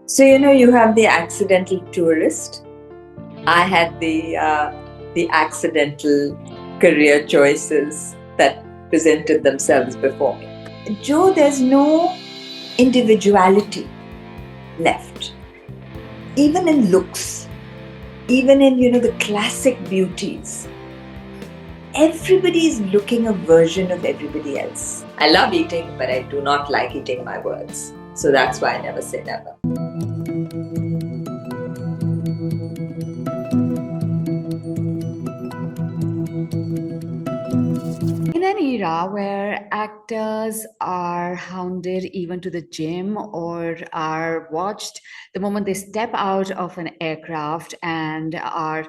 So you have the accidental tourist. I had the accidental career choices that presented themselves before me. Joe, there's no individuality left, even in looks, even in the classic beauties. Everybody is looking a version of everybody else. I love eating, but I do not like eating my words. So that's why I never say never. In an era where actors are hounded even to the gym or are watched the moment they step out of an aircraft and are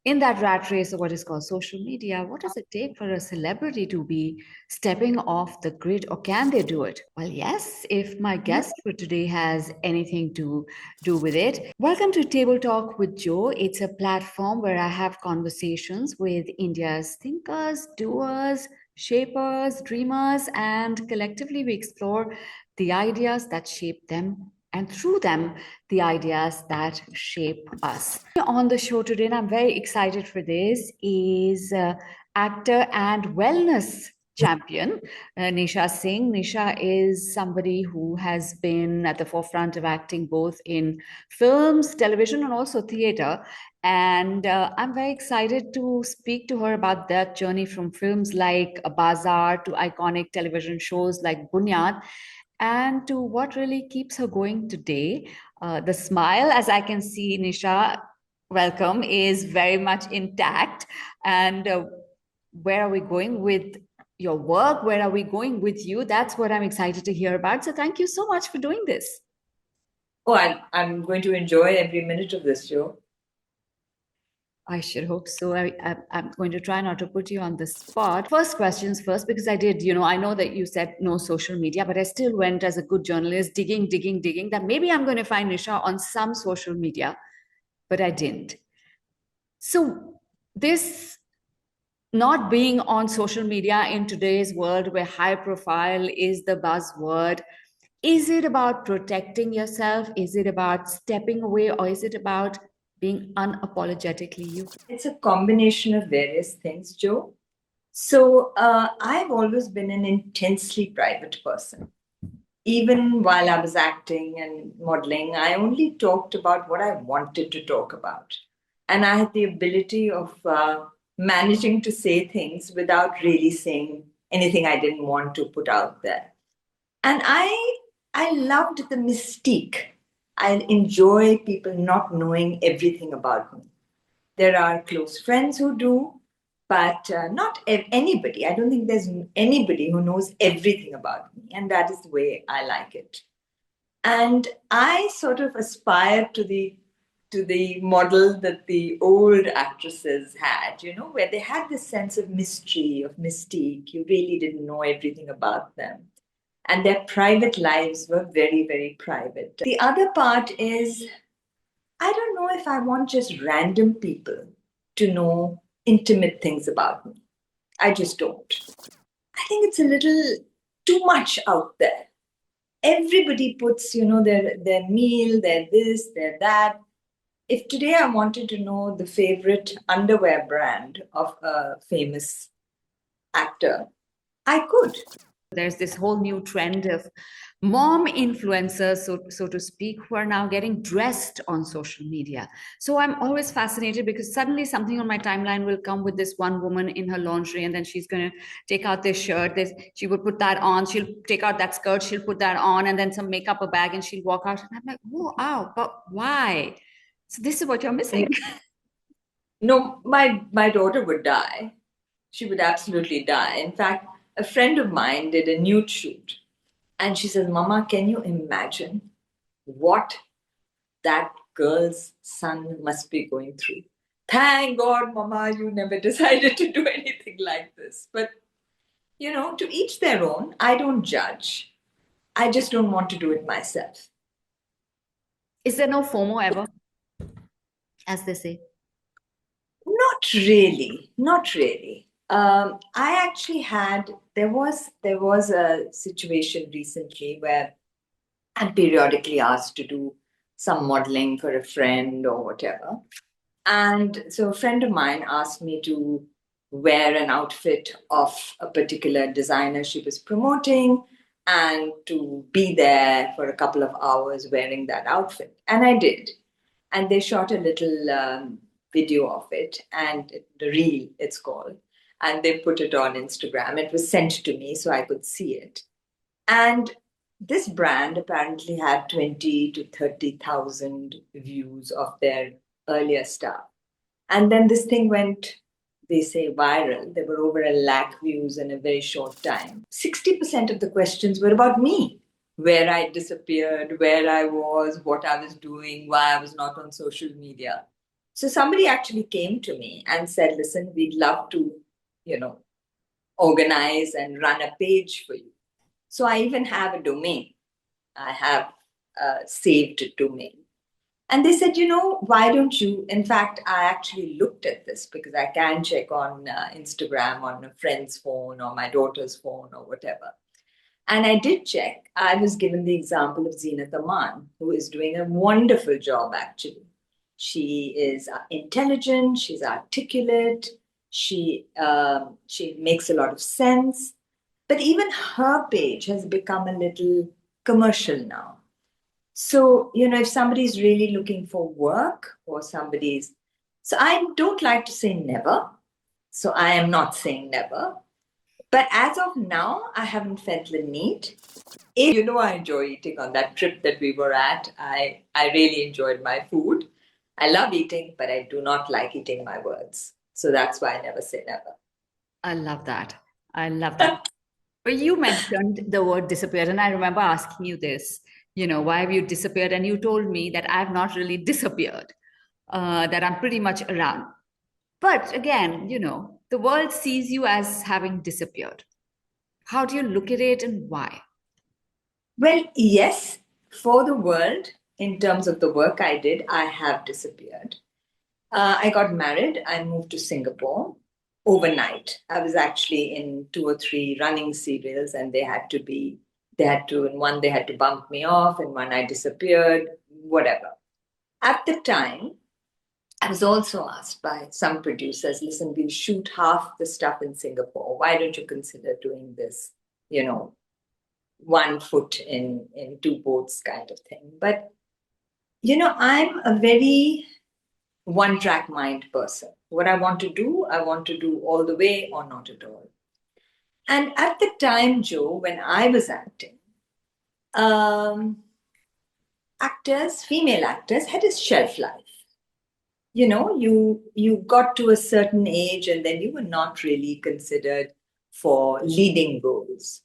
in that rat race of what is called social media, what does it take for a celebrity to be stepping off the grid, or can they do it? Well, yes, if my guest for today has anything to do with it. Welcome to Table Talk with Joe. It's a platform where I have conversations with India's thinkers, doers, shapers, dreamers, and collectively we explore the ideas that shape them and through them, the ideas that shape us. On the show today, and I'm very excited for this, is actor and wellness champion, Neesha Singh. Neesha is somebody who has been at the forefront of acting both in films, television, and also theater. And I'm very excited to speak to her about that journey from films like Bazaar to iconic television shows like Bunyad and to what really keeps her going today. The smile, as I can see, Nisha, welcome, is very much intact. And where are we going with your work? Where are we going with you? That's what I'm excited to hear about. So thank you so much for doing this. Oh, I'm going to enjoy every minute of this show. I should hope so. I'm going to try not to put you on the spot. First questions first, because I did, I know that you said no social media, but I still went as a good journalist, digging, digging, digging, that maybe I'm going to find Nisha on some social media, but I didn't. So, this not being on social media in today's world where high profile is the buzzword, is it about protecting yourself? Is it about stepping away? Or is it about being unapologetically you? It's a combination of various things, Joe. So I've always been an intensely private person. Even while I was acting and modeling, I only talked about what I wanted to talk about. And I had the ability of managing to say things without really saying anything I didn't want to put out there. And I loved the mystique. I enjoy people not knowing everything about me. There are close friends who do, but not anybody. I don't think there's anybody who knows everything about me, and that is the way I like it. And I sort of aspire to the model that the old actresses had, where they had this sense of mystery, of mystique. You really didn't know everything about them. And their private lives were very, very private. The other part is I don't know if I want just random people to know intimate things about me. I just don't. I think it's a little too much out there. Everybody puts, their meal, their this, their that. If today I wanted to know the favorite underwear brand of a famous actor, I could. There's this whole new trend of mom influencers, so to speak, who are now getting dressed on social media. So I'm always fascinated because suddenly something on my timeline will come with this one woman in her lingerie, and then she's going to take out this shirt. She would put that on. She'll take out that skirt. She'll put that on, and then some makeup, a bag, and she'll walk out. And I'm like, whoa, ow, but why? So this is what you're missing. No, my daughter would die. She would absolutely die. In fact, a friend of mine did a nude shoot. And she says, Mama, can you imagine what that girl's son must be going through? Thank God, Mama, you never decided to do anything like this. But, to each their own. I don't judge. I just don't want to do it myself. Is there no FOMO ever, as they say? Not really. Not really. I actually had there was a situation recently where I'm periodically asked to do some modeling for a friend or whatever. And so a friend of mine asked me to wear an outfit of a particular designer she was promoting and to be there for a couple of hours wearing that outfit. And I did. And they shot a little video of it, and the reel, it's called. And they put it on Instagram. It was sent to me so I could see it. And this brand apparently had 20 to 30,000 views of their earlier stuff. And then this thing went, they say, viral. There were over 1 lakh views in a very short time. 60% of the questions were about me, where I disappeared, where I was, what I was doing, why I was not on social media. So somebody actually came to me and said, listen, we'd love to, you know, organize and run a page for you. So I even have a domain. I have a saved domain. And they said, why don't you? In fact, I actually looked at this because I can check on Instagram on a friend's phone or my daughter's phone or whatever. And I did check. I was given the example of Zeenat Aman, who is doing a wonderful job, actually. She is intelligent, she's articulate, she makes a lot of sense. But even her page has become a little commercial now. So, if somebody's really looking for work or somebody's. So, I don't like to say never. So, I am not saying never. But as of now, I haven't felt the need. If I enjoy eating on that trip that we were at. I really enjoyed my food. I love eating, but I do not like eating my words. So that's why I never say never. I love that. I love that. Well, you mentioned the word disappeared, and I remember asking you this, why have you disappeared? And you told me that I've not really disappeared, that I'm pretty much around. But again, the world sees you as having disappeared. How do you look at it and why? Well, yes, for the world, in terms of the work I did, I have disappeared. I got married. I moved to Singapore overnight. I was actually in 2 or 3 running serials, and in one, they had to bump me off, and one, I disappeared, whatever. At the time, I was also asked by some producers, listen, we'll shoot half the stuff in Singapore. Why don't you consider doing this, 1 foot in 2 boats kind of thing? But, I'm a very one-track mind person. What I want to do all the way or not at all. And at the time, Joe, when I was acting, female actors had a shelf life. You got to a certain age and then you were not really considered for leading roles.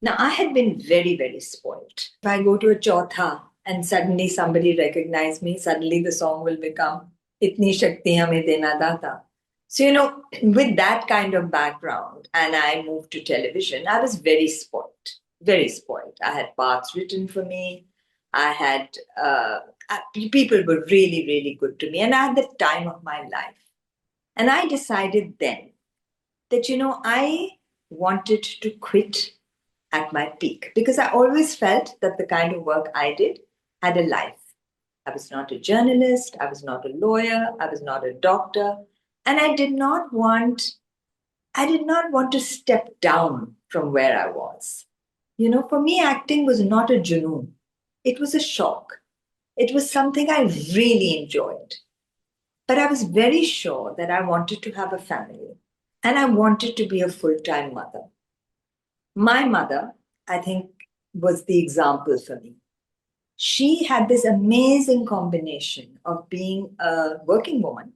Now, I had been very, very spoiled. If I go to a chotha and suddenly somebody recognizes me, suddenly the song will become Itni Shakti Hame Dena Data. So, with that kind of background, and I moved to television, I was very spoiled, very spoiled. I had parts written for me. I had, people were really, really good to me. And I had the time of my life. And I decided then that, I wanted to quit at my peak because I always felt that the kind of work I did had a life. I was not a journalist, I was not a lawyer, I was not a doctor, and I did not want to step down from where I was. For me, acting was not a junoon. It was a shock. It was something I really enjoyed. But I was very sure that I wanted to have a family and I wanted to be a full-time mother. My mother, I think, was the example for me. She had this amazing combination of being a working woman.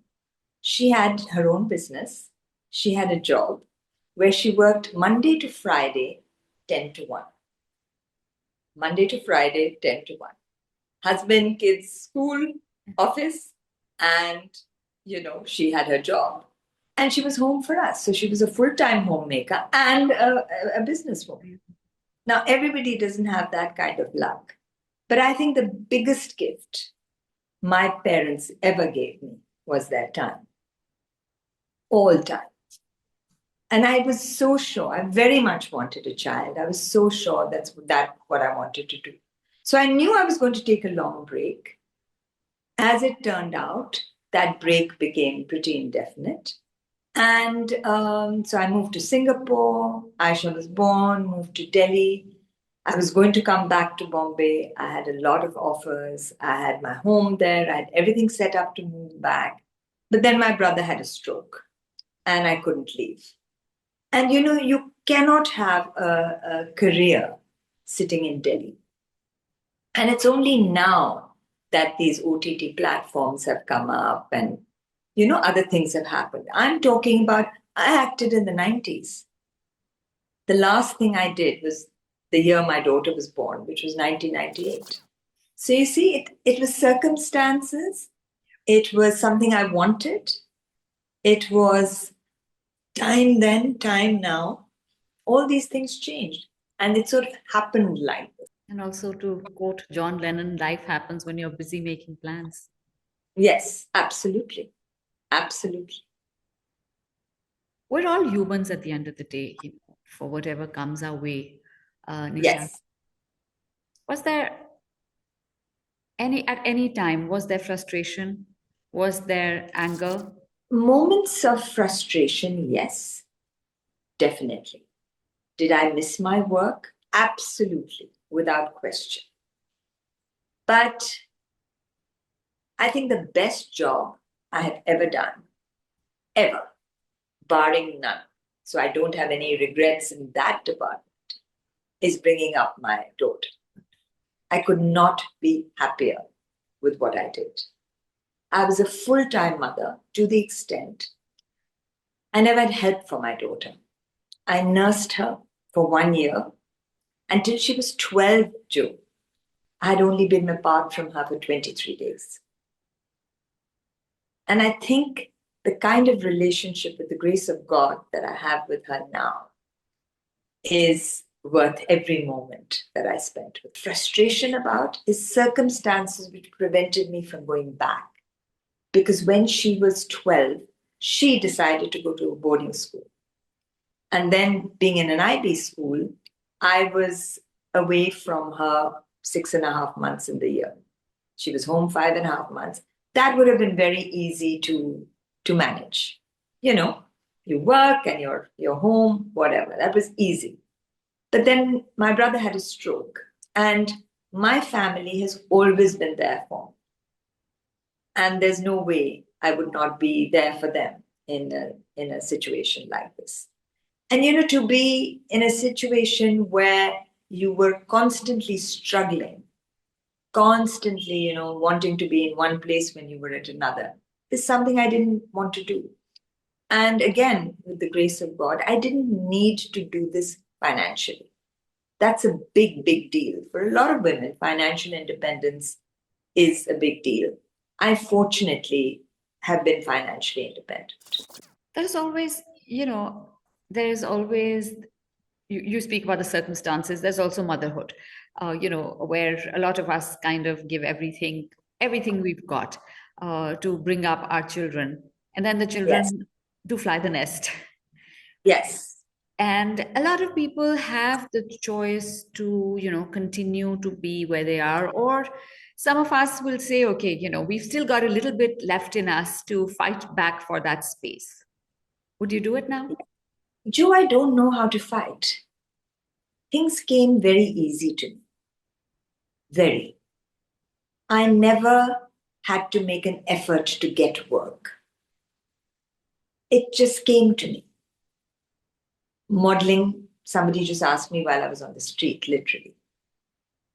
She had her own business. She had a job where she worked Monday to Friday, 10 to 1. Monday to Friday, 10 to 1. Husband, kids, school, office, and, she had her job. And she was home for us. So she was a full-time homemaker and a businesswoman. Now, everybody doesn't have that kind of luck. But I think the biggest gift my parents ever gave me was their time. All time. And I was so sure, I very much wanted a child. I was so sure that's what I wanted to do. So I knew I was going to take a long break. As it turned out, that break became pretty indefinite. And so I moved to Singapore. Aisha was born, moved to Delhi. I was going to come back to Bombay. I had a lot of offers. I had my home there. I had everything set up to move back. But then my brother had a stroke and I couldn't leave. And you cannot have a career sitting in Delhi. And it's only now that these OTT platforms have come up and, other things have happened. I'm talking about, I acted in the 90s. The last thing I did was the year my daughter was born, which was 1998. So you see, it was circumstances. It was something I wanted. It was time then, time now. All these things changed. And it sort of happened like this. And also, to quote John Lennon, life happens when you're busy making plans. Yes, absolutely. Absolutely. We're all humans at the end of the day, for whatever comes our way. Nisha, Yes. was there at any time, was there frustration? Was there anger? Moments of frustration, yes, definitely. Did I miss my work? Absolutely, without question. But I think the best job I have ever done, ever, barring none, so I don't have any regrets in that department, is bringing up my daughter. I could not be happier with what I did. I was a full-time mother to the extent I never had help for my daughter. I nursed her for 1 year until she was 12, Joe. I had only been apart from her for 23 days. And I think the kind of relationship with the grace of God that I have with her now is worth every moment that I spent with. Frustration about is circumstances which prevented me from going back. Because when she was 12, she decided to go to a boarding school. And then being in an IB school, I was away from her 6.5 months in the year. She was home 5.5 months. That would have been very easy to manage. You know, you work and you're home, whatever. That was easy. But then my brother had a stroke, and my family has always been there for me. And there's no way I would not be there for them in a situation like this. And to be in a situation where you were constantly struggling, constantly, wanting to be in one place when you were at another, is something I didn't want to do. And again, with the grace of God, I didn't need to do this financially. That's a big, big deal. For a lot of women, financial independence is a big deal. I fortunately have been financially independent. There's always, there's always, you speak about the circumstances, there's also motherhood, where a lot of us kind of give everything we've got to bring up our children. And then the Yes, children do fly the nest. yes, And a lot of people have the choice to, continue to be where they are. Or some of us will say, okay, we've still got a little bit left in us to fight back for that space. Would you do it now? Joe, I don't know how to fight. Things came very easy to me. Very. I never had to make an effort to get work. It just came to me. Modeling, somebody just asked me while I was on the street, literally.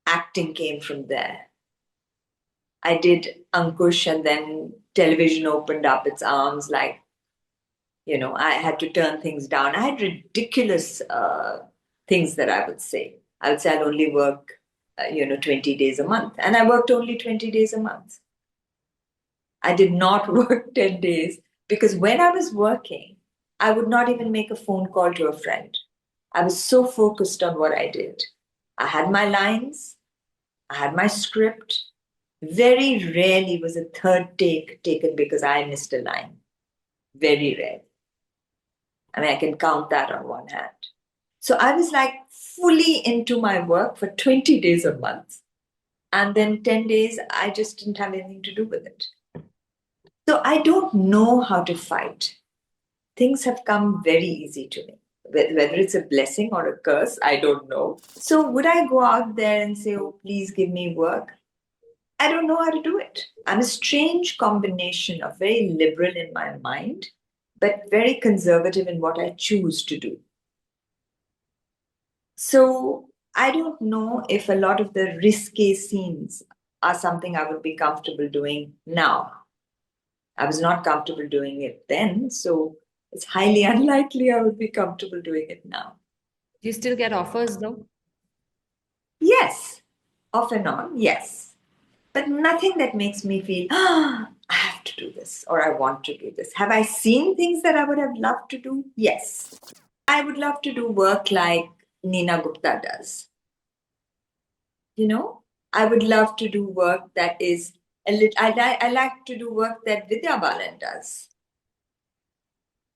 Acting came from there. I did Ankush, and then television opened up its arms like, I had to turn things down. I had ridiculous things that I would say. I would say I'll only work, 20 days a month. And I worked only 20 days a month. I did not work 10 days because when I was working, I would not even make a phone call to a friend. I was so focused on what I did. I had my lines, I had my script. Very rarely was a third take taken because I missed a line. Very rare. I mean, I can count that on one hand. So I was like fully into my work for 20 days a month. And then 10 days, I just didn't have anything to do with it. So I don't know how to fight. Things have come very easy to me. Whether it's a blessing or a curse, I don't know. So would I go out there and say, oh, please give me work? I don't know how to do it. I'm a strange combination of very liberal in my mind, but very conservative in what I choose to do. So I don't know if a lot of the risque scenes are something I would be comfortable doing now. I was not comfortable doing it then, so it's highly unlikely I would be comfortable doing it now. Do you still get offers though? Yes, off and on, yes. But nothing that makes me feel, ah, I have to do this or I want to do this. Have I seen things that I would have loved to do? Yes. I would love to do work like Nina Gupta does. You know, I would love to do work that is a little, I like to do work that Vidya Balan does.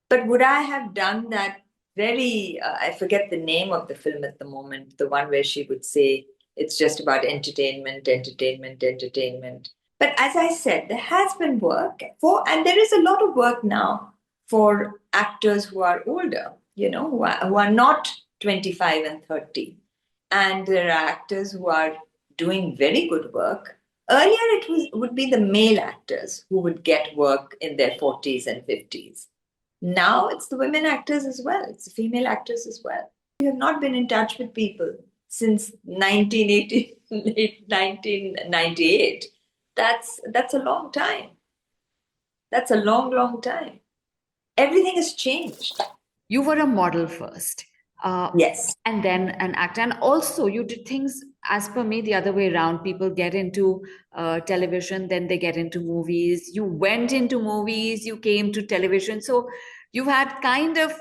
But would I have done that I forget the name of the film at the moment, the one where she would say, it's just about entertainment, entertainment, entertainment. But as I said, there has been work and there is a lot of work now for actors who are older, who are not 25 and 30. And there are actors who are doing very good work. Earlier, would be the male actors who would get work in their 40s and 50s. Now it's the women actors as well. It's the female actors as well. You have not been in touch with people since 1980, 1998. That's a long time. That's a long, long time. Everything has changed. You were a model first, Yes. and then an actor, and also you did things, as per me, the other way around. People get into television, then they get into movies. You went into movies, you came to television, so you had kind of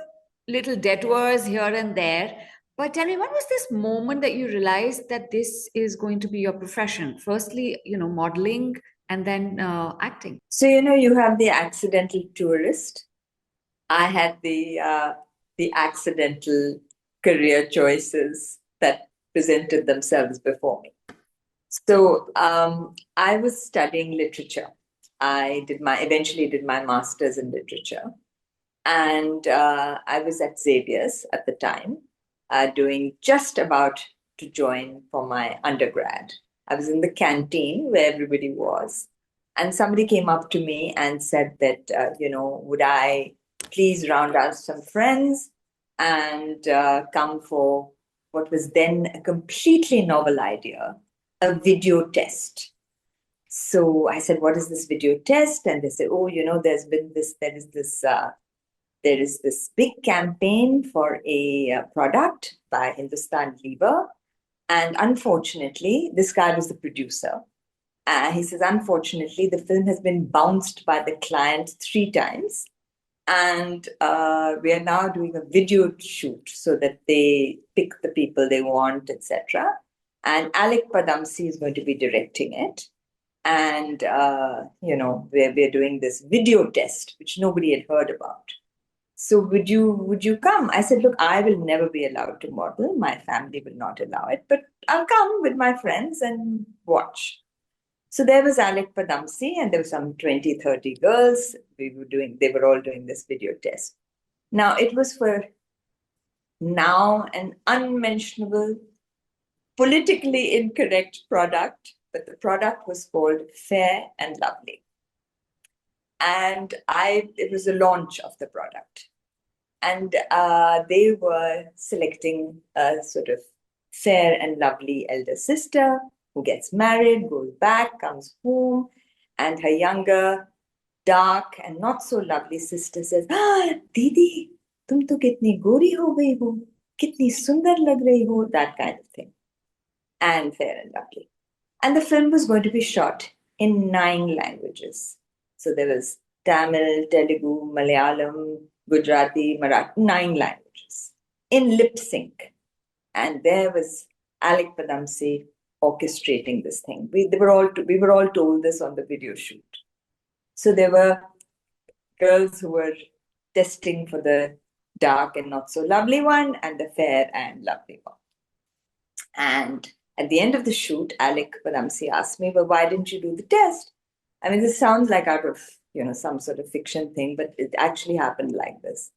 little detours here and there. But tell me, when was this moment that you realized that this is going to be your profession? Firstly, modeling, and then acting. So you have the accidental tourist. I had the accidental career choices that presented themselves before me. So I was studying literature. Eventually did my master's in literature, and I was at Xavier's at the time, doing just about to join for my undergrad. I was in the canteen where everybody was, and somebody came up to me and said that would I please round out some friends and come for what was then a completely novel idea, a video test. So I said, what is this video test? And they said, oh, there is this big campaign for a product by Hindustan Lever. And unfortunately, this guy was the producer. He says, unfortunately, the film has been bounced by the client 3 times. And we are now doing a video shoot so that they pick the people they want, etc. And Alec Padamsi is going to be directing it. And, we're doing this video test, which nobody had heard about. So would you come? I said, look, I will never be allowed to model. My family will not allow it, but I'll come with my friends and watch. So there was Alec Padamsi, and there were some 20, 30 girls. They were all doing this video test. Now it was for now an unmentionable, politically incorrect product, but the product was called Fair and Lovely. And it was the launch of the product. And they were selecting a sort of fair and lovely elder sister who gets married, goes back, comes home, and her younger, dark and not so lovely sister says, "Ah, Didi, tum to kitni gori ho gayi ho, kitni sundar lag rahi ho," that kind of thing. And Fair and Lovely. And the film was going to be shot in 9 languages. So there was Tamil, Telugu, Malayalam, Gujarati, Marathi, 9 languages in lip sync. And there was Alec Padamsi orchestrating this thing. We were all told this on the video shoot. So there were girls who were testing for the dark and not so lovely one, and the fair and lovely one. And At the end of the shoot, Alec Paramsi asked me, well, why didn't you do the test? I mean, this sounds like out of, some sort of fiction thing, but it actually happened like this.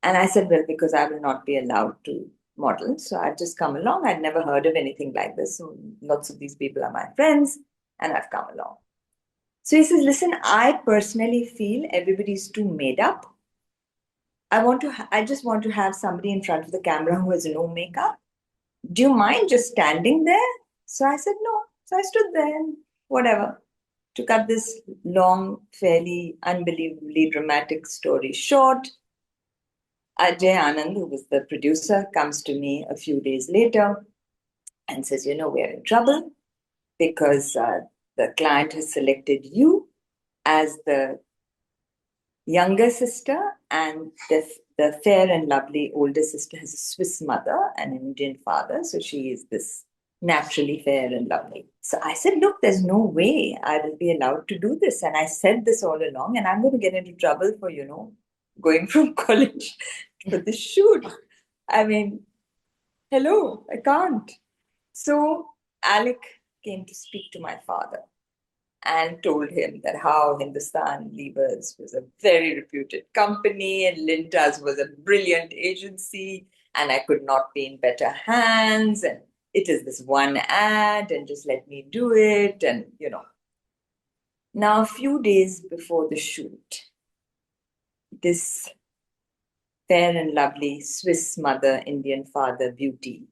And I said, well, because I will not be allowed to model. So I've just come along. I'd never heard of anything like this. So lots of these people are my friends, and I've come along. So he says, listen, I personally feel everybody's too made up. I just want to have somebody in front of the camera who has no makeup. Do you mind just standing there? So I said, no. So I stood there and whatever. To cut this long, fairly unbelievably dramatic story short, Ajay Anand, who was the producer, comes to me a few days later and says, we're in trouble because the client has selected you as the younger sister, and the fair and lovely older sister has a Swiss mother and an Indian father. So she is this naturally fair and lovely. So I said, look, there's no way I will be allowed to do this. And I said this all along, and I'm going to get into trouble for, going from college for this shoot. I mean, hello, I can't. So Alec came to speak to my father and told him that how Hindustan Levers was a very reputed company and Lintas was a brilliant agency and I could not be in better hands and it is this one ad and just let me do it and. Now, a few days before the shoot, this fair and lovely Swiss mother, Indian father beauty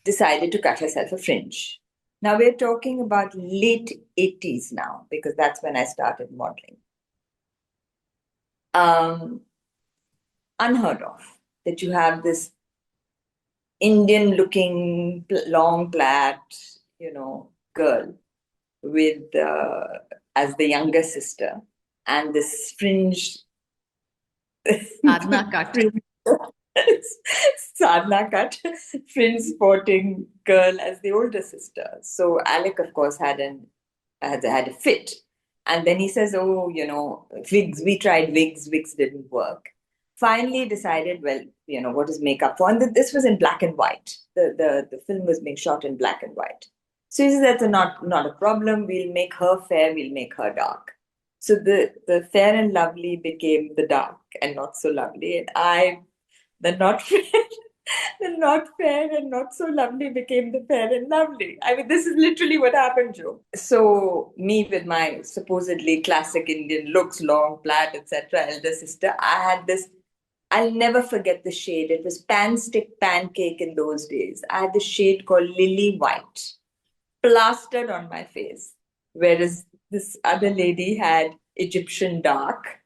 decided to cut herself a fringe. Now we're talking about late 80s now, because that's when I started modeling. Unheard of that you have this Indian looking long plaid, girl with as the younger sister and this fringe Sadhana cut. Sadhana cut, fringe sporting girl as the older sister. So Alec, of course, had a fit. And then he says, oh, wigs, we tried wigs didn't work. Finally decided, well, what is makeup for? And this was in black and white. The film was being shot in black and white. So he says, that's not a problem. We'll make her fair, we'll make her dark. So the fair and lovely became the dark and not so lovely. And the not fair, the not fair and not so lovely became the fair and lovely. I mean, this is literally what happened, Joe. So me with my supposedly classic Indian looks, long plaid, etc., elder sister, I had this. I'll never forget the shade. It was pan stick pancake in those days. I had the shade called lily white plastered on my face, whereas this other lady had Egyptian dark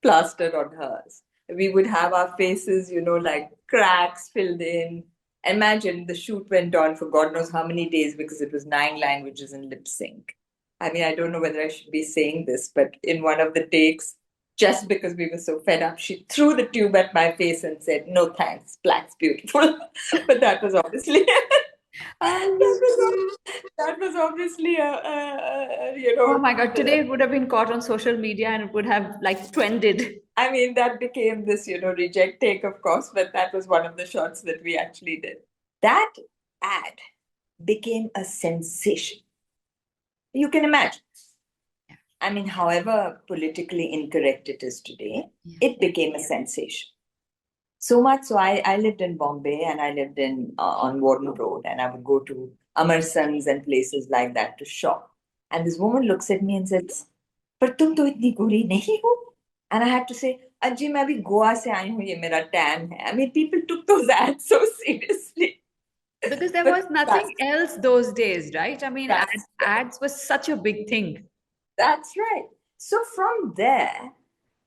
plastered on hers. We would have our faces, like cracks filled in. Imagine the shoot went on for God knows how many days because it was 9 languages and lip sync. I mean, I don't know whether I should be saying this, but in one of the takes, just because we were so fed up, she threw the tube at my face and said, no thanks, black's beautiful. But that was obviously that was obviously Oh my God, today it would have been caught on social media and it would have like trended. I mean, that became this, reject take, of course, but that was one of the shots that we actually did. That ad became a sensation. You can imagine. Yeah. I mean, however politically incorrect it is today, it became a sensation. So much so, I lived in Bombay and I lived on Warden Road and I would go to Amerson's and places like that to shop. And this woman looks at me and says, "पर तुम तो इतनी गोरी नहीं हो." And I had to say, "अजी मैं अभी गोवा से आई हूँ, ये मेरा tan है." I mean, people took those ads so seriously. Because there But was nothing else those days, right? I mean, that's ads was such a big thing. That's right. So from there,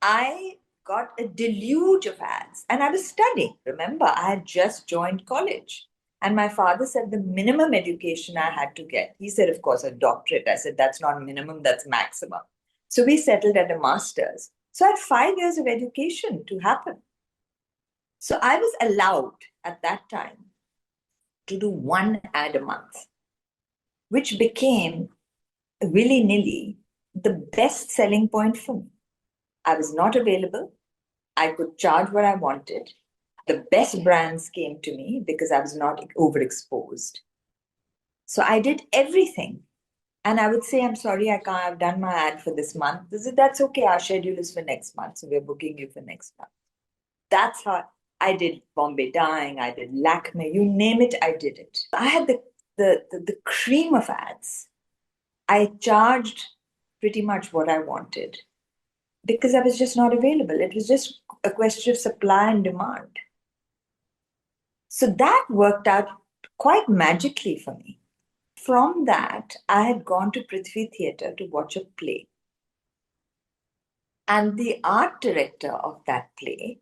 I got a deluge of ads and I was studying. Remember, I had just joined college. And my father said the minimum education I had to get. He said, of course, a doctorate. I said, that's not minimum, that's maximum. So we settled at a master's. So I had 5 years of education to happen. So I was allowed at that time to do one ad a month, which became willy nilly the best selling point for me. I was not available. I could charge what I wanted. The best brands came to me because I was not overexposed. So I did everything. And I would say, I'm sorry, I can't, I've done my ad for this month. That's okay. Our schedule is for next month. So we're booking you for next month. That's how I did Bombay Dyeing, I did Lakme, you name it, I did it. I had the cream of ads. I charged pretty much what I wanted because I was just not available. It was just a question of supply and demand. So that worked out quite magically for me. From that, I had gone to Prithvi Theatre to watch a play. And the art director of that play,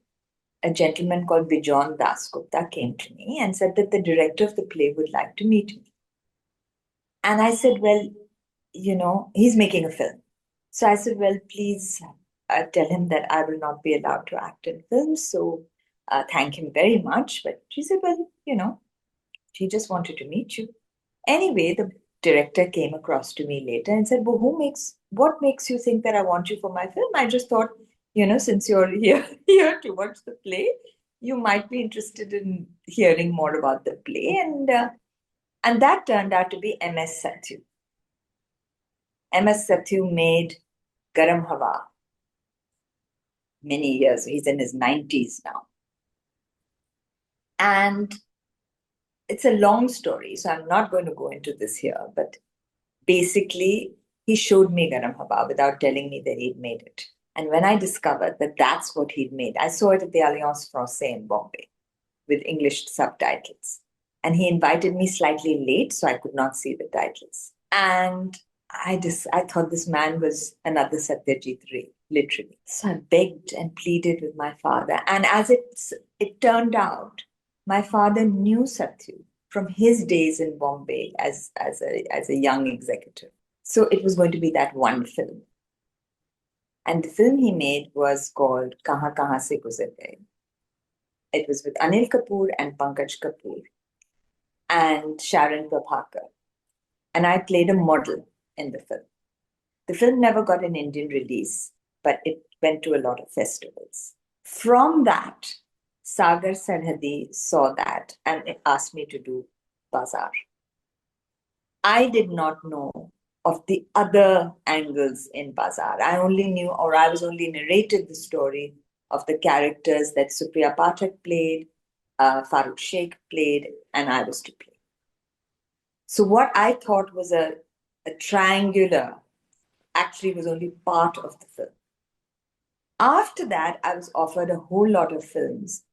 a gentleman called Bijon Dasgupta, came to me and said that the director of the play would like to meet me. And I said, well, he's making a film. So I said, well, please tell him that I will not be allowed to act in films. So thank him very much. But she said, well, he just wanted to meet you. Anyway, the director came across to me later and said, well, what makes you think that I want you for my film? I just thought, since you're here to watch the play, you might be interested in hearing more about the play. And that turned out to be MS Satyu. MS Satyu made Garam Hawa many years. He's in his 90s now. And it's a long story, so I'm not going to go into this here. But basically, he showed me Garam Hawa without telling me that he'd made it. And when I discovered that that's what he'd made, I saw it at the Alliance Française in Bombay with English subtitles. And he invited me slightly late, so I could not see the titles. And I thought this man was another Satyajit Ray, literally. So I begged and pleaded with my father. And as it turned out, my father knew Satyu from his days in Bombay as a young executive. So it was going to be that one film. And the film he made was called Kahan Kahan Se Guzar Gaye. It was with Anil Kapoor and Pankaj Kapoor and Sharon Prabhakar. And I played a model in the film. The film never got an Indian release, but it went to a lot of festivals. From that, Sagar Sarhadi saw that and asked me to do Bazaar. I did not know of the other angles in Bazaar. I was only narrated the story of the characters that Supriya Pathak played, Farooq Sheikh played, and I was to play. So what I thought was a triangular actually was only part of the film. After that, I was offered a whole lot of films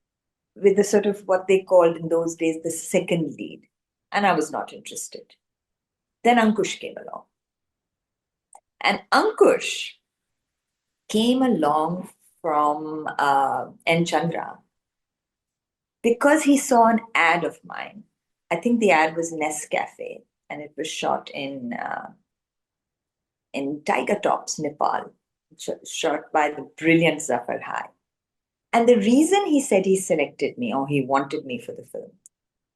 with the sort of what they called in those days the second lead, and I was not interested. Then Ankush came along. And Ankush came along from N. Chandra because he saw an ad of mine. I think the ad was Nescafe, and it was shot in Tiger Tops, Nepal, shot by the brilliant Zafar Hai. And the reason he said he selected me or he wanted me for the film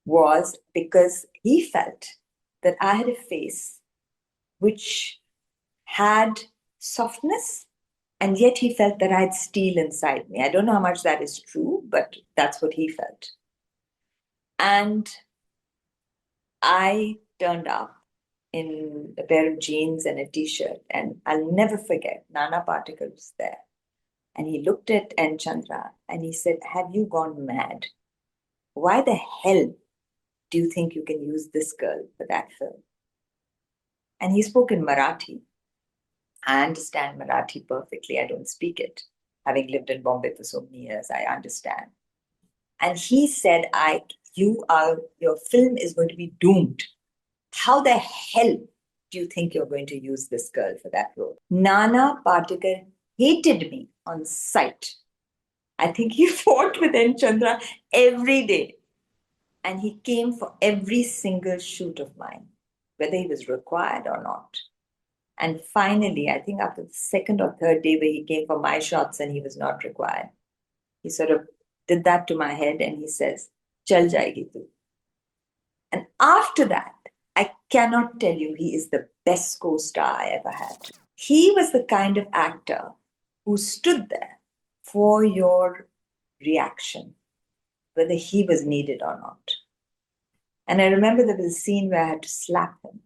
was because he felt that I had a face which had softness, and yet he felt that I had steel inside me. I don't know how much that is true, but that's what he felt. And I turned up in a pair of jeans and a t-shirt, and I'll never forget, Nana Patekar was there. And he looked at N. Chandra and he said, have you gone mad? Why the hell do you think you can use this girl for that film? And he spoke in Marathi. I understand Marathi perfectly. I don't speak it. Having lived in Bombay for so many years, I understand. And he said, your film is going to be doomed. How the hell do you think you're going to use this girl for that role? Nana Patekar hated me on sight. I think he fought with N. Chandra every day. And he came for every single shoot of mine, whether he was required or not. And finally, I think after the second or third day where he came for my shots and he was not required, he sort of did that to my head and he says, Chal jayegi tu. And after that, I cannot tell you he is the best co-star I ever had. He was the kind of actor who stood there for your reaction, whether he was needed or not. And I remember there was a scene where I had to slap him.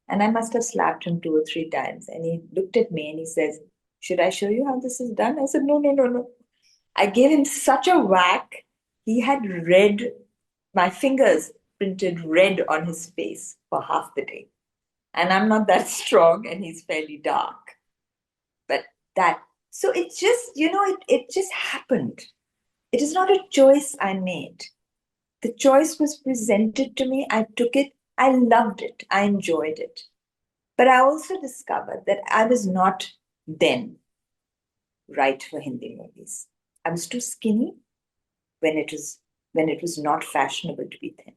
And I must have slapped him 2 or 3 times. And he looked at me and he says, "Should I show you how this is done?" I said, "No, no, no, no." I gave him such a whack. He had red, my fingers printed red on his face for half the day. And I'm not that strong and he's fairly dark. But that, so it just, it just happened. It is not a choice I made. The choice was presented to me. I took it. I loved it. I enjoyed it. But I also discovered that I was not then right for Hindi movies. I was too skinny when it was not fashionable to be thin.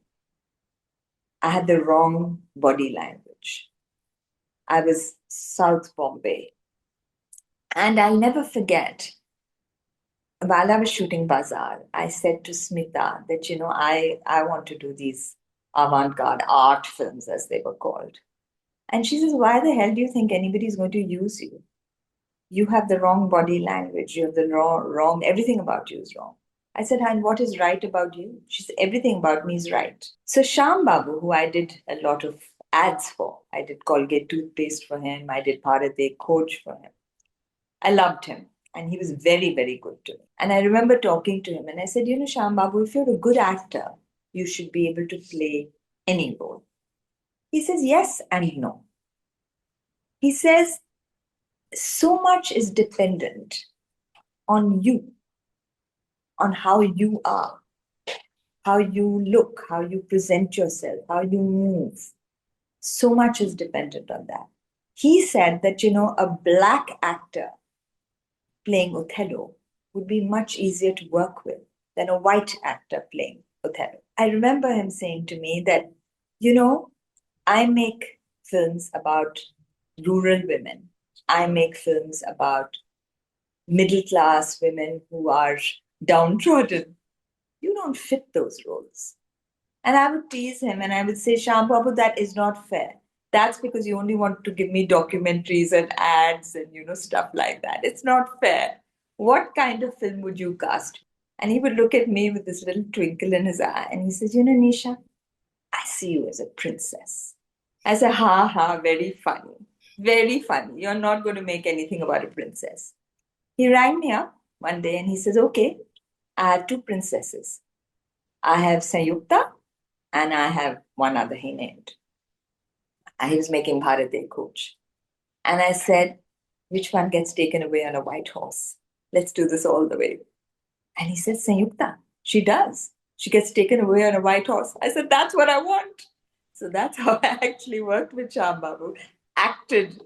I had the wrong body language. I was South Bombay. And I'll never forget, while I was shooting Bazaar, I said to Smita that, I want to do these avant-garde art films, as they were called. And she says, "Why the hell do you think anybody's going to use you? You have the wrong body language. You have the wrong, everything about you is wrong." I said, "And what is right about you?" She said, "Everything about me is right." So Sham Babu, who I did a lot of ads for, I did Colgate toothpaste for him, I did Bharat coach for him. I loved him. And he was very, very good to me. And I remember talking to him and I said, Sham Babu, if you're a good actor, you should be able to play any role. He says, yes and no. He says, so much is dependent on you, on how you are, how you look, how you present yourself, how you move. So much is dependent on that. He said that, a black actor playing Othello would be much easier to work with than a white actor playing Othello. I remember him saying to me that, I make films about rural women. I make films about middle class women who are downtrodden. You don't fit those roles. And I would tease him and I would say, "Sham Babu, that is not fair. That's because you only want to give me documentaries and ads and, stuff like that. It's not fair. What kind of film would you cast?" And he would look at me with this little twinkle in his eye and he says, "Neesha, I see you as a princess." I said, "Ha ha, very funny. Very funny. You're not going to make anything about a princess." He rang me up one day and he says, "Okay, I have two princesses. I have Sayukta and I have one other he named." And he was making Bharat coach. And I said, "Which one gets taken away on a white horse? Let's do this all the way." And he said, "Sayukta, she does. She gets taken away on a white horse." I said, "That's what I want." So that's how I actually worked with Sham Babu, acted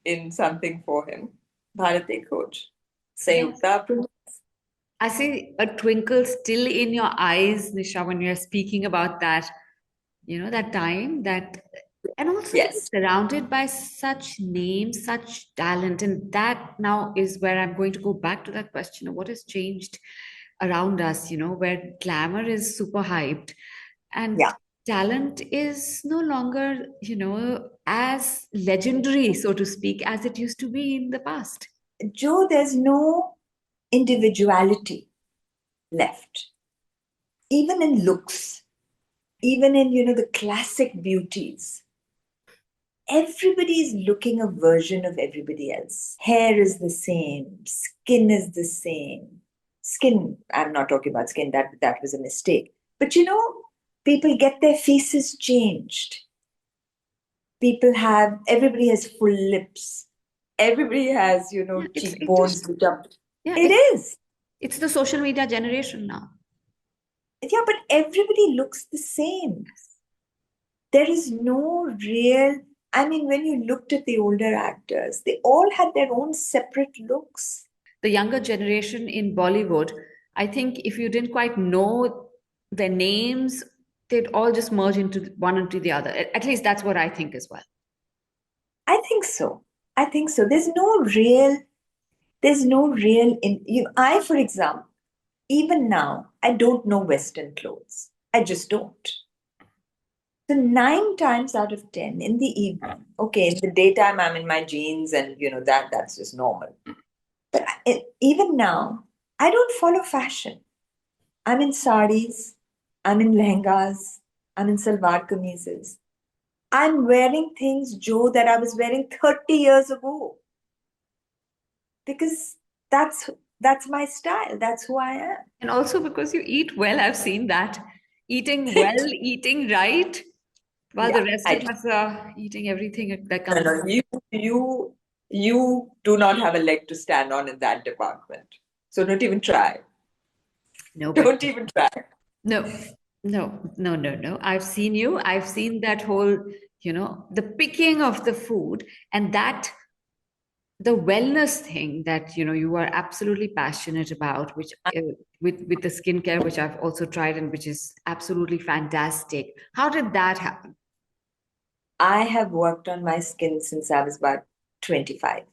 in something for him. Bharati coach. Yes. Sayukta. I see a twinkle still in your eyes, Nisha, when you're speaking about that, that time that, and also to be Yes. surrounded by such names, such talent. And that now is where I'm going to go back to that question of what has changed around us, where glamour is super hyped and Yeah. talent is no longer, as legendary, so to speak, as it used to be in the past. Joe, there's no individuality left, even in looks, even in, the classic beauties. Everybody is looking a version of everybody else. Hair is the same, skin is the same. Skin, I'm not talking about skin, that was a mistake. But people get their faces changed. Everybody has full lips. Everybody has, Yeah, it's cheekbones just which are, yeah, it is. it's the social media generation now. Yeah, but everybody looks the same. There is no real, I mean, when you looked at the older actors, they all had their own separate looks. The younger generation in Bollywood, I think if you didn't quite know their names, they'd all just merge into one into the other. At least that's what I think as well. I think so. I think so. There's no real I, for example, even now, I don't know Western clothes. I just don't. So 9 times out of 10 in the evening, okay, in the daytime I'm in my jeans and that's just normal. But even now, I don't follow fashion. I'm in saris, I'm in lehengas, I'm in salwar kameezes. I'm wearing things, Joe, that I was wearing 30 years ago because that's that's my style. That's who I am. And also because you eat well, I've seen that. Eating well, eating right, while Yeah, the rest I of do. us are eating everything that No, comes. no, you do not have a leg to stand on in that department. So don't even try. No, but Don't even try. no, no. I've seen you. I've seen that whole, the picking of the food and that the wellness thing that you are absolutely passionate about, which with the skincare, which I've also tried and which is absolutely fantastic. How did that happen? I have worked on my skin since I was about 25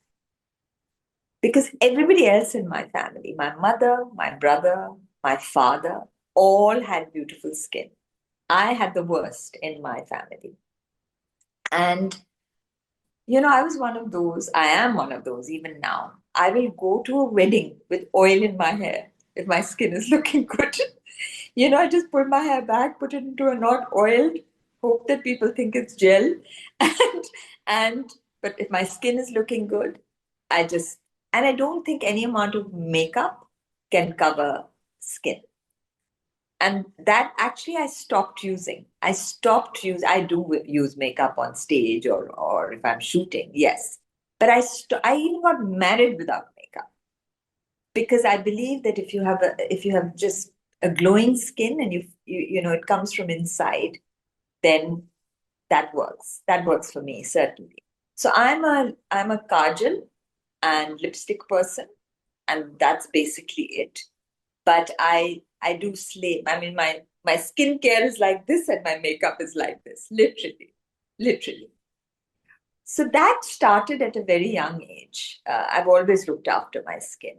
because everybody else in my family, my mother, my brother, my father, all had beautiful skin. I had the worst in my family. And, I was one of those, I am one of those even now. I will go to a wedding with oil in my hair if my skin is looking good. I just pull my hair back, put it into a knot, oiled, hope that people think it's gel. And, and, but if my skin is looking good, and I don't think any amount of makeup can cover skin. And that actually I stopped using. I do use makeup on stage or if I'm shooting, yes. But I even got married without makeup because I believe that if you have just a glowing skin and it comes from inside, then that works. That works for me, certainly. So I'm a kajal and lipstick person, and that's basically it. But I do slay. I mean, my skincare is like this, and my makeup is like this, literally, literally. So that started at a very young age. I've always looked after my skin,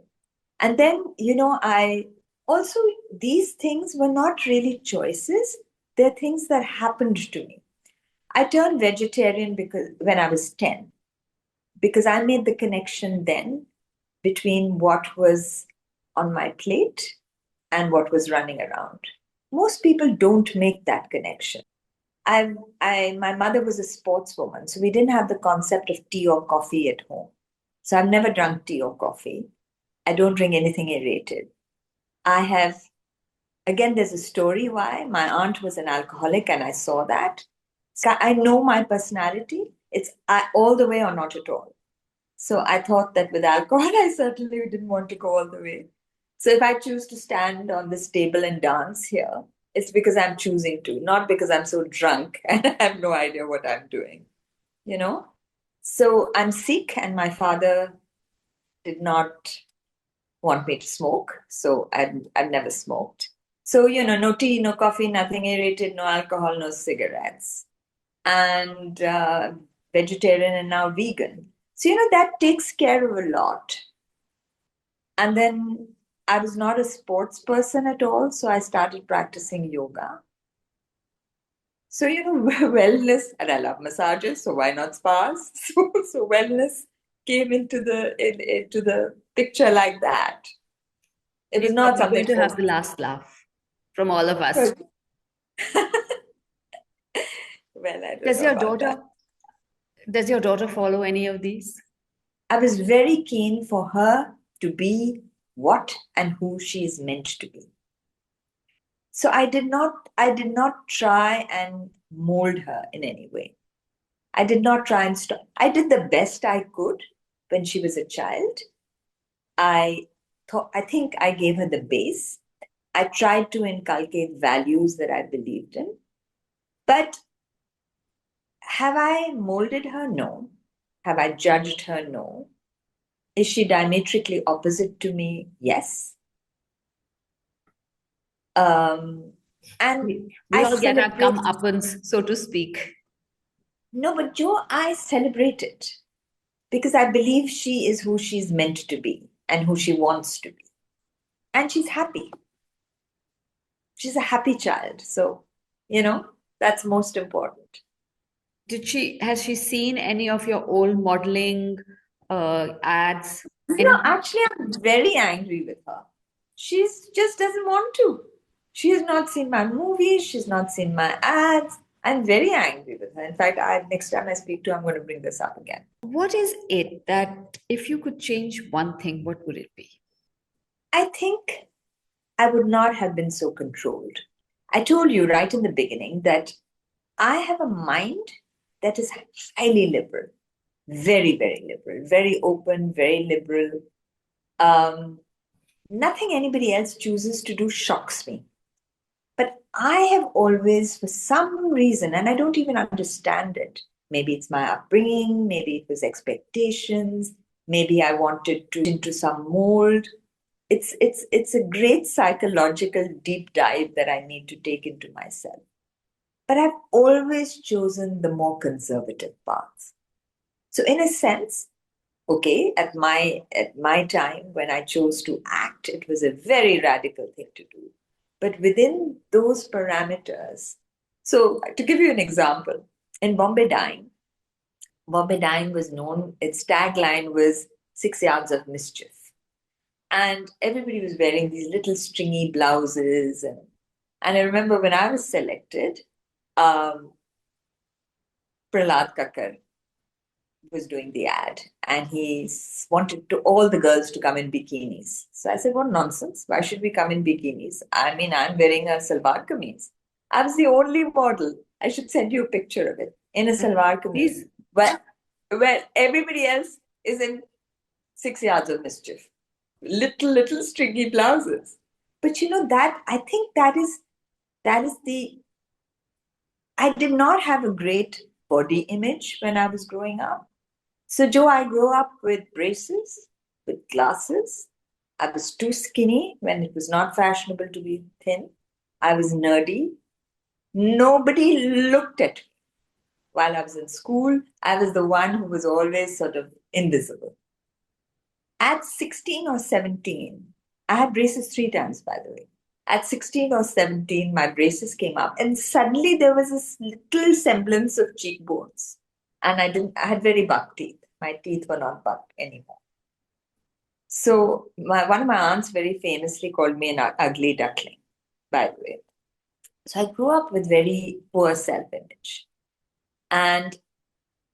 and then I also these things were not really choices. They're things that happened to me. I turned vegetarian because when I was 10, because I made the connection then between what was on my plate and what was running around. Most people don't make that connection. My mother was a sportswoman, so we didn't have the concept of tea or coffee at home. So I've never drunk tea or coffee. I don't drink anything aerated. I have, again, there's a story why. My aunt was an alcoholic and I saw that. So I know my personality. It's all the way or not at all. So I thought that with alcohol, I certainly didn't want to go all the way. So if I choose to stand on this table and dance here, it's because I'm choosing to, not because I'm so drunk and I have no idea what I'm doing, you know? So I'm Sikh and my father did not want me to smoke. So I've never smoked. So, no tea, no coffee, nothing aerated, no alcohol, no cigarettes. And vegetarian and now vegan. So, that takes care of a lot. And then I was not a sports person at all, so I started practicing yoga. So, wellness, and I love massages, so why not spas? So wellness came into the picture like that. It was He's not probably something going to have forced. the last laugh from all of us. Well, I don't Does know your about that. daughter does your daughter follow any of these? I was very keen for her to be what and who she is meant to be. So I did not try and mold her in any way. I did not try and stop. I did the best I could when she was a child. I think I gave her the base. I tried to inculcate values that I believed in. But have I molded her? No. Have I judged her? No. Is she diametrically opposite to me? Yes. Um, and We I all get our celebrate. comeuppance, so to speak. No, but Joe, I celebrate it because I believe she is who she's meant to be and who she wants to be. And she's happy. She's a happy child. So, you know, that's most important. Has she seen any of your old modeling ads? No, Anything? actually, I'm very angry with her. She just doesn't want to. She has not seen my movies. She's not seen my ads. I'm very angry with her. In fact, next time I speak to her, I'm going to bring this up again. What is it that if you could change one thing, what would it be? I think I would not have been so controlled. I told you right in the beginning that I have a mind that is highly liberal, very, very liberal, very open, very liberal. Um, Nothing anybody else chooses to do shocks me. But I have always, for some reason, and I don't even understand it, maybe it's my upbringing, maybe it was expectations, maybe I wanted to into some mold. It's a great psychological deep dive that I need to take into myself. But I've always chosen the more conservative path. So in a sense, okay, at my time when I chose to act, it was a very radical thing to do. But within those parameters, so to give you an example, in Bombay Dyeing was known, its tagline was 6 yards of mischief. And everybody was wearing these little stringy blouses. And I remember when I was selected, um, Prahlad Kakkar was doing the ad and wanted to all the girls to come in bikinis. So I said, what nonsense. Why should we come in bikinis? I mean, I'm wearing a salwar kameez. I was the only model. I should send you a picture of it in a salwar kameez. Please. Where everybody else is in 6 yards of mischief. Little stringy blouses. But that I think that is the I did not have a great body image when I was growing up. So, Joe, I grew up with braces, with glasses. I was too skinny when it was not fashionable to be thin. I was nerdy. Nobody looked at me while I was in school. I was the one who was always sort of invisible. At 16 or 17, I had braces 3 times, by the way. At 16 or 17, my braces came up, and suddenly there was this little semblance of cheekbones. And I had very buck teeth. My teeth were not buck anymore. So one of my aunts very famously called me an ugly duckling, by the way. So I grew up with very poor self-image. And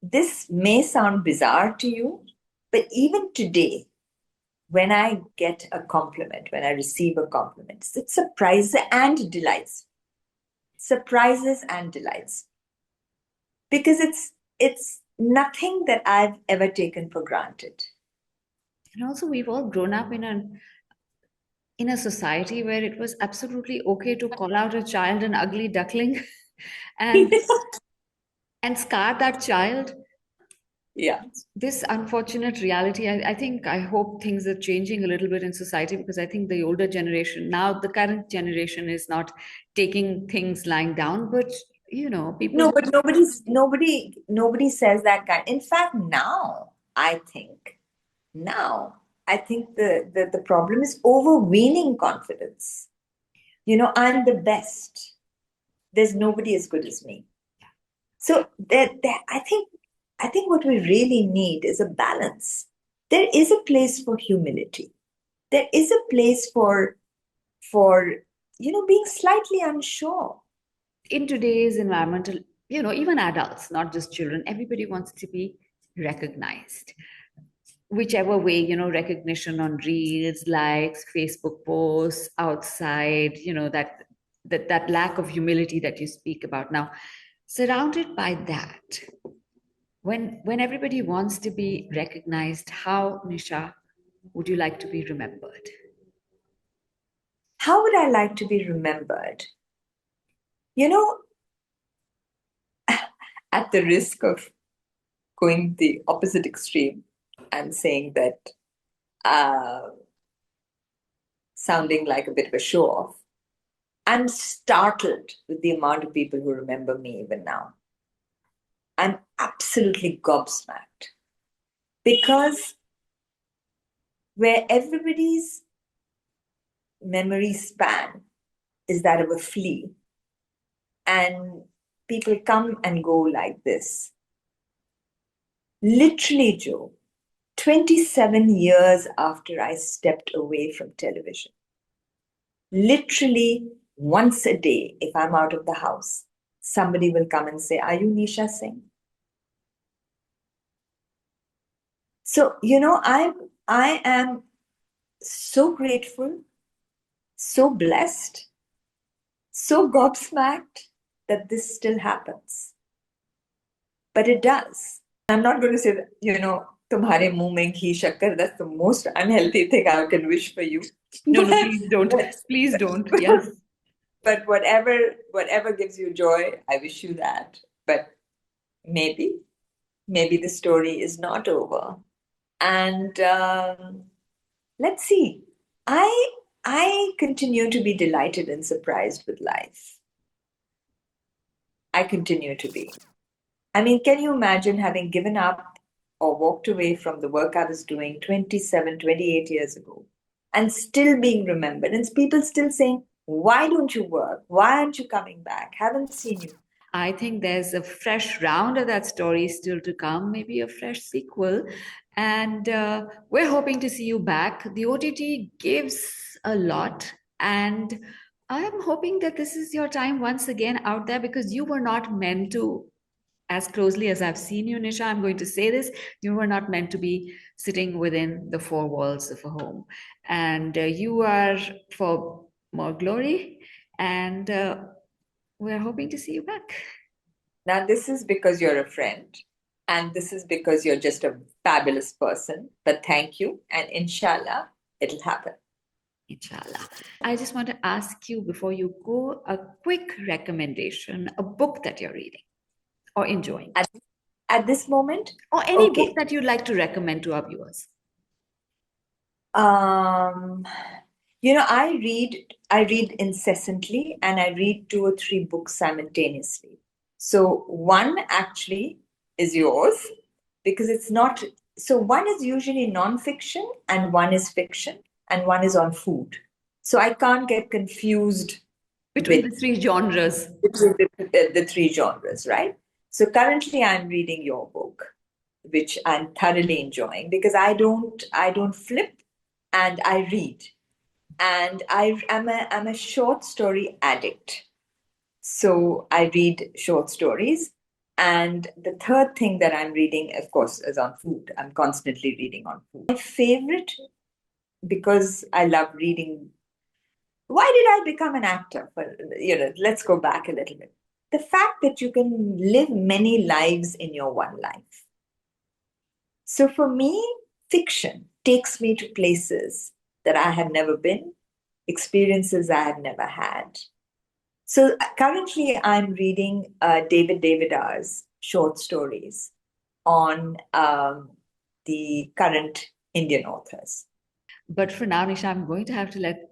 this may sound bizarre to you, but even today, when I get a compliment, when I receive a compliment, it surprises and delights. Surprises and delights. Because it's nothing that I've ever taken for granted. And also, we've all grown up in a society where it was absolutely okay to call out a child an ugly duckling and and scar that child. Yeah. This unfortunate reality, I hope things are changing a little bit in society, because I think the older generation, now the current generation, is not taking things lying down, but people. No, but nobody says that kind. In fact, now I think the problem is overweening confidence. I'm the best. There's nobody as good as me. So I think what we really need is a balance. There is a place for humility. There is a place for being slightly unsure. In today's environmental, even adults, not just children, everybody wants to be recognized, whichever way, recognition on reels, likes, Facebook posts, outside, that lack of humility that you speak about. Now, surrounded by that, when everybody wants to be recognized, how, Nisha, would you like to be remembered? How would I like to be remembered? You know, at the risk of going the opposite extreme and saying that, uh, sounding like a bit of a show off, I'm startled with the amount of people who remember me even now. I'm absolutely gobsmacked because where everybody's memory span is that of a flea, and people come and go like this. Literally, Joe, 27 years after I stepped away from television, literally once a day, if I'm out of the house, somebody will come and say, "Are you Neesha Singh?" So, I am so grateful, so blessed, so gobsmacked that this still happens. But it does. I'm not going to say that, tumhare muh mein ghee shakkar, that's the most unhealthy thing I can wish for you. No, But, please don't. but, Please don't. but, Yes. but whatever gives you joy, I wish you that. But maybe, maybe the story is not over. And let's see. I continue to be delighted and surprised with life. I continue to be. I mean, can you imagine having given up or walked away from the work I was doing 27, 28 years ago and still being remembered? And people still saying, "Why don't you work? Why aren't you coming back? Haven't seen you." I think there's a fresh round of that story still to come, maybe a fresh sequel. And we're hoping to see you back. The OTT gives a lot. And I'm hoping that this is your time once again out there, because you were not meant to, as closely as I've seen you, Nisha, I'm going to say this, you were not meant to be sitting within the four walls of a home. And you are for more glory. And we're hoping to see you back. Now, this is because you're a friend, and this is because you're just a fabulous person. But thank you, and inshallah, it'll happen. Inshallah. I just want to ask you before you go a quick recommendation, a book that you're reading or enjoying, At this moment, or any okay. book that you'd like to recommend to our viewers. Um, I read incessantly, and I read 2 or 3 books simultaneously. So one actually is yours, because it's not, so one is usually non-fiction and one is fiction and one is on food. So I can't get confused Between with the three genres. the 3 genres, right? So currently I'm reading your book, which I'm thoroughly enjoying, because I don't flip, and I read. And I'm a short story addict. So I read short stories. And the third thing that I'm reading, of course, is on food. I'm constantly reading on food. My favorite, because I love reading. Why did I become an actor? Well, let's go back a little bit. The fact that you can live many lives in your one life. So for me, fiction takes me to places that I have never been, experiences I have never had. So currently, I'm reading David R's short stories on the current Indian authors. But for now, Nisha, I'm going to have to let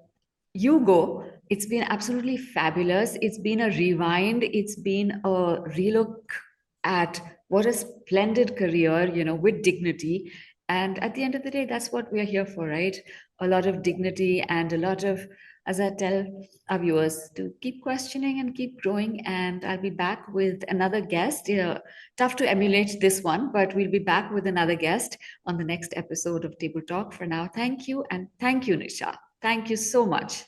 you go. It's been absolutely fabulous. It's been a rewind. It's been a relook at what a splendid career, with dignity. And at the end of the day, that's what we're here for, right? A lot of dignity and a lot of, as I tell our viewers, to keep questioning and keep growing. And I'll be back with another guest. Tough to emulate this one, but we'll be back with another guest on the next episode of Table Talk. For now, thank you. And thank you, Nisha. Thank you so much.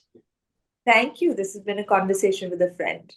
Thank you. This has been a conversation with a friend.